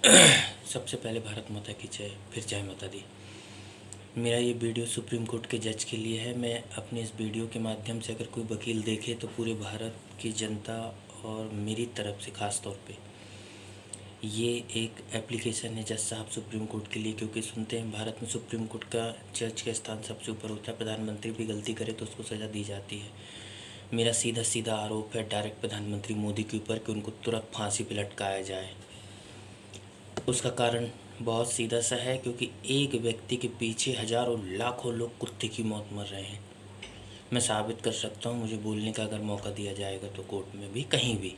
सबसे पहले भारत माता की जय, फिर जय माता दी। मेरा ये वीडियो सुप्रीम कोर्ट के जज के लिए है। मैं अपने इस वीडियो के माध्यम से अगर कोई वकील देखे तो पूरे भारत की जनता और मेरी तरफ से ख़ास तौर पे ये एक एप्लीकेशन है जज साहब सुप्रीम कोर्ट के लिए, क्योंकि सुनते हैं भारत में सुप्रीम कोर्ट का जज का स्थान सबसे ऊपर होता है। प्रधानमंत्री भी गलती करे तो उसको सज़ा दी जाती है। मेरा सीधा सीधा आरोप है डायरेक्ट प्रधानमंत्री मोदी के ऊपर कि उनको तुरंत फांसी पे लटकाया जाए। उसका कारण बहुत सीधा सा है, क्योंकि एक व्यक्ति के पीछे हज़ारों लाखों लोग कुत्ते की मौत मर रहे हैं। मैं साबित कर सकता हूँ, मुझे बोलने का अगर मौका दिया जाएगा तो कोर्ट में भी, कहीं भी।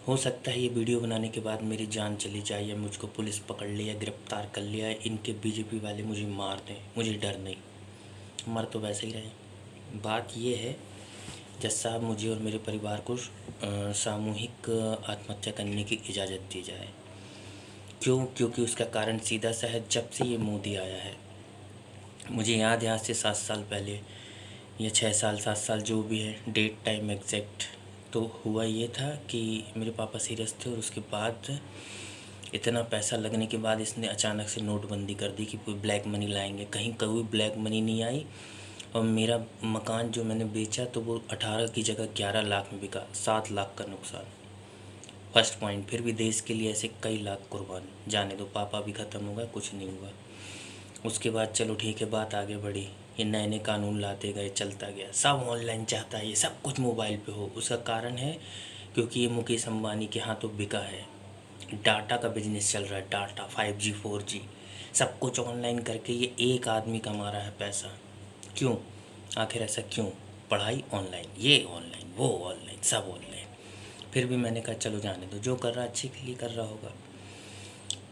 हो सकता है ये वीडियो बनाने के बाद मेरी जान चली जाए या मुझको पुलिस पकड़ ले या गिरफ्तार कर लिया, इनके बीजेपी वाले मुझे मार दें, मुझे डर नहीं, मर तो वैसे ही रहे। बात ये है जज साहब, मुझे और मेरे परिवार को सामूहिक आत्महत्या करने की इजाज़त दी जाए। क्यों? क्योंकि उसका कारण सीधा सा है। जब से ये मोदी आया है, मुझे याद है आज से 7 साल पहले या 6 साल 7 साल जो भी है, डेट टाइम एग्जैक्ट, तो हुआ ये था कि मेरे पापा सीरियस थे और उसके बाद इतना पैसा लगने के बाद इसने अचानक से नोटबंदी कर दी कि कोई ब्लैक मनी लाएंगे। कहीं कोई ब्लैक मनी नहीं आई और मेरा मकान जो मैंने बेचा तो वो 18 की जगह 11 लाख में बिका, 7 लाख का नुकसान। First point. फिर भी देश के लिए ऐसे कई लाख कुर्बान, जाने दो, पापा भी ख़त्म हो गए, कुछ नहीं हुआ। उसके बाद चलो ठीक है, बात आगे बढ़ी, ये नए नए कानून लाते गए, चलता गया, सब ऑनलाइन चाहता है, ये सब कुछ मोबाइल पे हो। उसका कारण है क्योंकि ये मुकेश अंबानी के हाथों बिका है। डाटा का बिजनेस चल रहा है, डाटा 5G 4G सब कुछ ऑनलाइन करके ये एक आदमी कमा रहा है पैसा। क्यों? आखिर ऐसा क्यों? पढ़ाई ऑनलाइन, ये ऑनलाइन, वो ऑनलाइन, सब ऑनलाइन। फिर भी मैंने कहा चलो जाने दो, जो कर रहा अच्छे के लिए कर रहा होगा।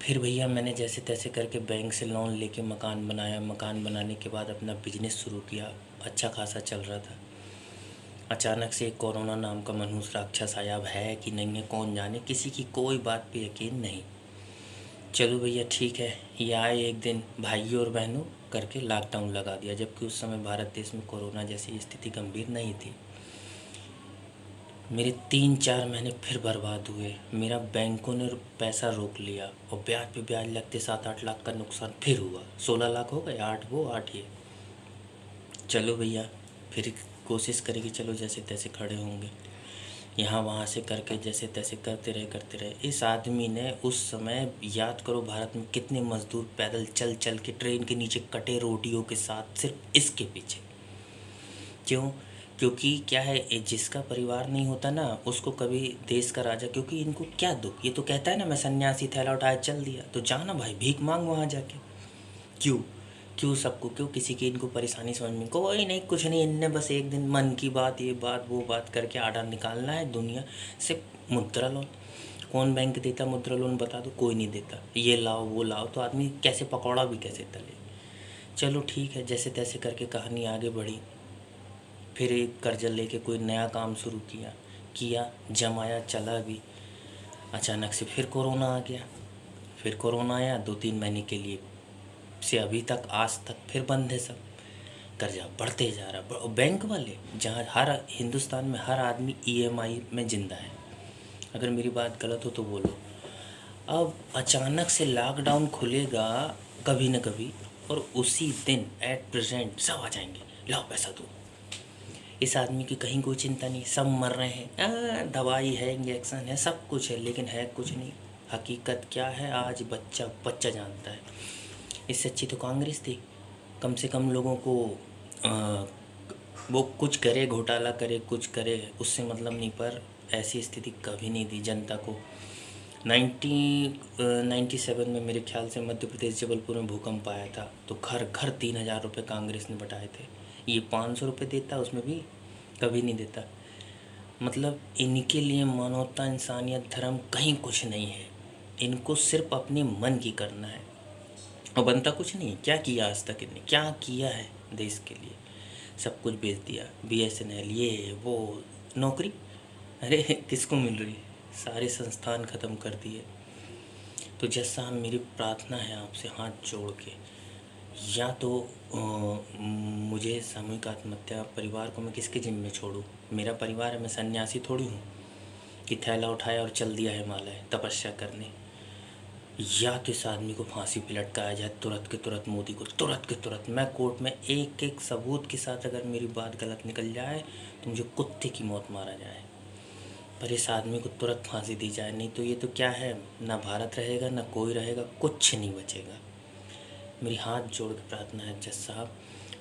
फिर भैया मैंने जैसे तैसे करके बैंक से लोन लेके मकान बनाया। मकान बनाने के बाद अपना बिजनेस शुरू किया, अच्छा खासा चल रहा था। अचानक से एक कोरोना नाम का मनहूस राक्षस आया। अब है कि नहीं है कौन जाने, किसी की कोई बात पे यकीन नहीं। चलो भैया ठीक है, ये आए एक दिन, भाइयों और बहनों करके लॉकडाउन लगा दिया, जबकि उस समय भारत देश में कोरोना जैसी स्थिति गंभीर नहीं थी। मेरे 3-4 महीने फिर बर्बाद हुए। मेरा बैंकों ने पैसा रोक लिया और ब्याज पे ब्याज लगते 7-8 लाख का नुकसान फिर हुआ। 16 लाख हो गए, 8 वो 8 ये। चलो भैया फिर कोशिश करेगी, चलो जैसे तैसे खड़े होंगे, यहाँ वहाँ से करके जैसे तैसे करते रहे। इस आदमी ने उस समय, याद करो भारत में कितने मज़दूर पैदल चल चल के ट्रेन के नीचे कटे रोटियों के साथ, सिर्फ इसके पीछे। क्यों? क्योंकि क्या है, जिसका परिवार नहीं होता ना उसको कभी देश का राजा, क्योंकि इनको क्या दुख, ये तो कहता है ना मैं सन्यासी, थैला उठाया चल दिया, तो जाना भाई भीख मांग वहाँ जाके। क्यों? क्यों सबको, क्यों किसी की इनको परेशानी समझ में, कोई नहीं, कुछ नहीं, इनने बस एक दिन मन की बात, ये बात वो बात करके आर्डर निकालना है दुनिया से। मुद्रा लोन कौन बैंक देता? मुद्रा लोन बता दो, कोई नहीं देता। ये लाओ वो लाओ, तो आदमी कैसे पकौड़ा भी कैसे तले। चलो ठीक है, जैसे तैसे करके कहानी आगे बढ़ी। फिर एक कर्जा लेके कोई नया काम शुरू किया, जमाया, चला भी। अचानक से फिर कोरोना आ गया। फिर कोरोना आया, 2-3 महीने के लिए से अभी तक, आज तक फिर बंद है सब। कर्जा बढ़ते जा रहा। और बैंक वाले, जहाँ हर हिंदुस्तान में हर आदमी EMI में ज़िंदा है। अगर मेरी बात गलत हो तो बोलो। अब अचानक से लॉकडाउन खुलेगा कभी न कभी, और उसी दिन एट प्रेजेंट सब आ जाएंगे, लाओ पैसा दो। इस आदमी की कहीं कोई चिंता नहीं, सब मर रहे हैं, दवाई है, इंजेक्शन है, सब कुछ है, लेकिन है कुछ नहीं। हकीकत क्या है आज बच्चा बच्चा जानता है। इससे अच्छी तो कांग्रेस थी, कम से कम लोगों को आ, वो कुछ करे, घोटाला करे, कुछ करे, उससे मतलब नहीं, पर ऐसी स्थिति कभी नहीं दी जनता को। 97 में मेरे ख्याल से मध्य प्रदेश जबलपुर में भूकंप आया था, तो घर घर 3,000 रुपये कांग्रेस ने बटाए थे। ये 500 रुपये देता, उसमें भी कभी नहीं देता। मतलब इनके लिए मानवता, इंसानियत, धर्म कहीं कुछ नहीं है। इनको सिर्फ अपने मन की करना है और बनता कुछ नहीं। क्या किया आज तक इन्हें, क्या किया है देश के लिए? सब कुछ बेच दिया, BSNL, ये वो, नौकरी अरे किसको मिल रही, सारे संस्थान ख़त्म कर दिए। तो जैसा मेरी प्रार्थना है आपसे हाथ जोड़ के, या तो मुझे सामूहिक आत्महत्या, परिवार को मैं किसके जिम्मे छोड़ूं? मेरा परिवार है, मैं सन्यासी थोड़ी हूँ कि थैला उठाया और चल दिया हिमालय तपस्या करने। या तो इस आदमी को फांसी पे लटकाया जाए तुरंत के तुरंत, मोदी को तुरंत के तुरंत। मैं कोर्ट में एक एक सबूत के साथ अगर मेरी बात गलत निकल जाए तो मुझे कुत्ते की मौत मारा जाए, पर इस आदमी को तुरंत फांसी दी जाए। नहीं तो ये तो क्या है, ना भारत रहेगा ना कोई रहेगा, कुछ नहीं बचेगा। मेरी हाथ जोड़ के प्रार्थना है जज साहब,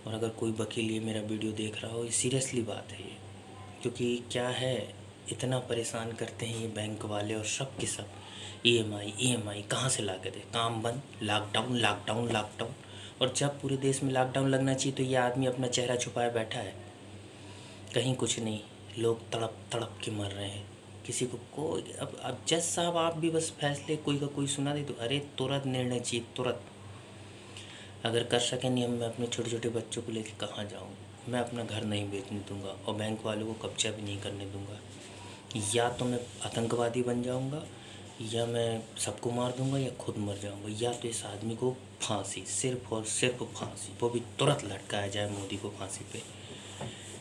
और अगर कोई वकील ये मेरा वीडियो देख रहा हो, ये सीरियसली बात है ये, क्योंकि क्या है, इतना परेशान करते हैं ये बैंक वाले और सब के सब। ईएमआई कहाँ से ला के दे, काम बंद, लॉकडाउन लॉकडाउन लॉकडाउन। और जब पूरे देश में लॉकडाउन लगना चाहिए तो ये आदमी अपना चेहरा छुपाए बैठा है, कहीं कुछ नहीं। लोग तड़प तड़प के मर रहे हैं, किसी को कोई। अब जज साहब आप भी बस फैसले कोई का कोई सुना दे तो अरे तुरंत निर्णय चाहिए, तुरंत। अगर कर सके नहीं, मैं अपने छोटे छोटे बच्चों को लेकर कहाँ जाऊँ। मैं अपना घर नहीं बेचने दूंगा और बैंक वालों को कब्जा भी नहीं करने दूंगा। या तो मैं आतंकवादी बन जाऊंगा, या मैं सबको मार दूंगा, या खुद मर जाऊंगा। या तो इस आदमी को फांसी, सिर्फ और सिर्फ फांसी, वो भी तुरंत लटकाया जाए मोदी को फांसी पे।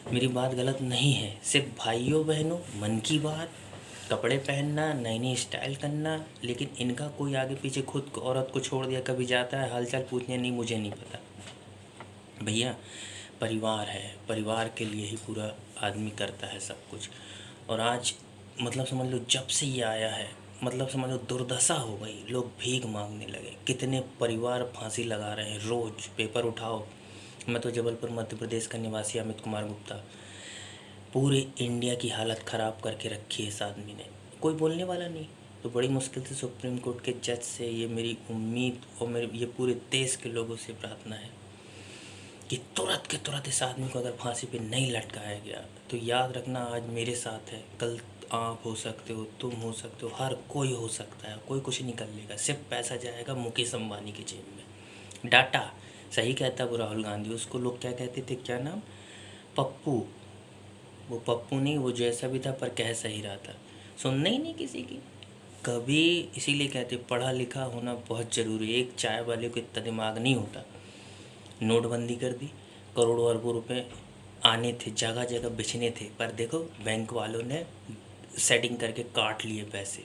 मेरी बात गलत नहीं है, सिर्फ भाइयों बहनों, मन की बात, कपड़े पहनना, नई नई स्टाइल करना, लेकिन इनका कोई आगे पीछे खुद औरत को छोड़ दिया, कभी जाता है हालचाल पूछने, नहीं मुझे नहीं पता। भैया परिवार है, परिवार के लिए ही पूरा आदमी करता है सब कुछ। और आज मतलब समझ लो जब से ये आया है, मतलब समझ लो दुर्दशा हो गई, लोग भीख मांगने लगे। कितने परिवार फांसी लगा रहे हैं, रोज़ पेपर उठाओ। मैं तो जबलपुर मध्य प्रदेश का निवासी अमित कुमार गुप्ता। पूरे इंडिया की हालत ख़राब करके रखी है इस आदमी ने, कोई बोलने वाला नहीं। तो बड़ी मुश्किल से सुप्रीम कोर्ट के जज से ये मेरी उम्मीद और मेरे ये पूरे देश के लोगों से प्रार्थना है कि तुरंत के तुरंत इस आदमी को अगर फांसी पे नहीं लटकाया गया तो याद रखना, आज मेरे साथ है, कल आप हो सकते हो, तुम हो सकते हो, हर कोई हो सकता है। कोई कुछ नहीं कर लेगा, सिर्फ पैसा जाएगा मुकेश अंबानी की जेब में। डाटा सही कहता वो राहुल गांधी, उसको लोग क्या कहते थे, क्या नाम, पप्पू। वो पप्पू नहीं, वो जैसा भी था पर कह सही रहा था, सुनना ही नहीं किसी की कभी। इसीलिए कहते पढ़ा लिखा होना बहुत ज़रूरी है। एक चाय वाले को इतना दिमाग नहीं होता। नोटबंदी कर दी, करोड़ों अरबों रुपए आने थे, जगह जगह बिछने थे, पर देखो बैंक वालों ने सेटिंग करके काट लिए पैसे,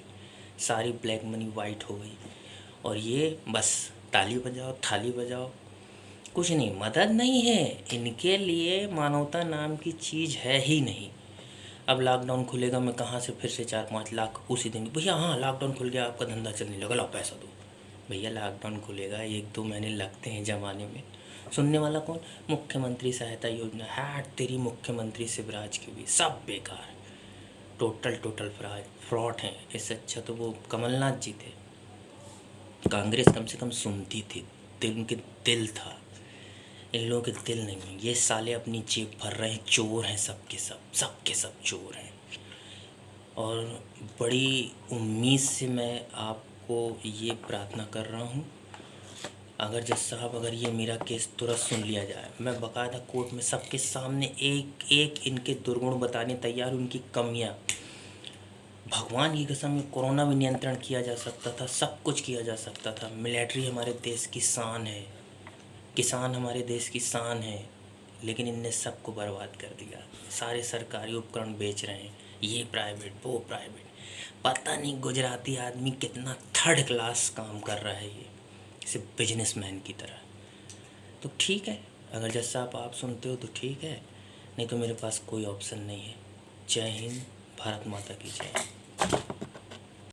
सारी ब्लैक मनी वाइट हो गई। और ये बस ताली बजाओ थाली बजाओ, कुछ नहीं, मदद नहीं है इनके लिए, मानवता नाम की चीज़ है ही नहीं। अब लॉकडाउन खुलेगा, मैं कहाँ से फिर से 4-5 लाख उसी दिन, भैया हाँ लॉकडाउन खुल गया, आपका धंधा चलने लगा, लाओ पैसा दो। भैया लॉकडाउन खुलेगा, 1-2 महीने लगते हैं ज़माने में। सुनने वाला कौन, मुख्यमंत्री सहायता योजना, हैट तेरी मुख्यमंत्री शिवराज की भी, सब बेकार, टोटल फ्रॉड हैं। इससे अच्छा तो वो कमलनाथ जी थे, कांग्रेस कम से कम सुनती थी, दिल उनके दिल था। इन लोगों के दिल नहीं है, ये साले अपनी जेब भर रहे हैं, चोर हैं सब के सब चोर हैं। और बड़ी उम्मीद से मैं आपको ये प्रार्थना कर रहा हूँ, अगर जज साहब अगर ये मेरा केस तुरंत सुन लिया जाए, मैं बाकायदा कोर्ट में सबके सामने एक एक इनके दुर्गुण बताने तैयार, उनकी कमियाँ। भगवान की कसम, कोरोना में नियंत्रण किया जा सकता था, सब कुछ किया जा सकता था। मिलिट्री हमारे देश की शान है, किसान हमारे देश की शान है, लेकिन इनने सबको बर्बाद कर दिया। सारे सरकारी उपकरण बेच रहे हैं, ये प्राइवेट वो प्राइवेट। पता नहीं गुजराती आदमी कितना थर्ड क्लास काम कर रहा है, ये सिर्फ बिजनेसमैन की तरह। तो ठीक है, अगर जज साहब आप सुनते हो तो ठीक है, नहीं तो मेरे पास कोई ऑप्शन नहीं है। जय हिंद, भारत माता की जय।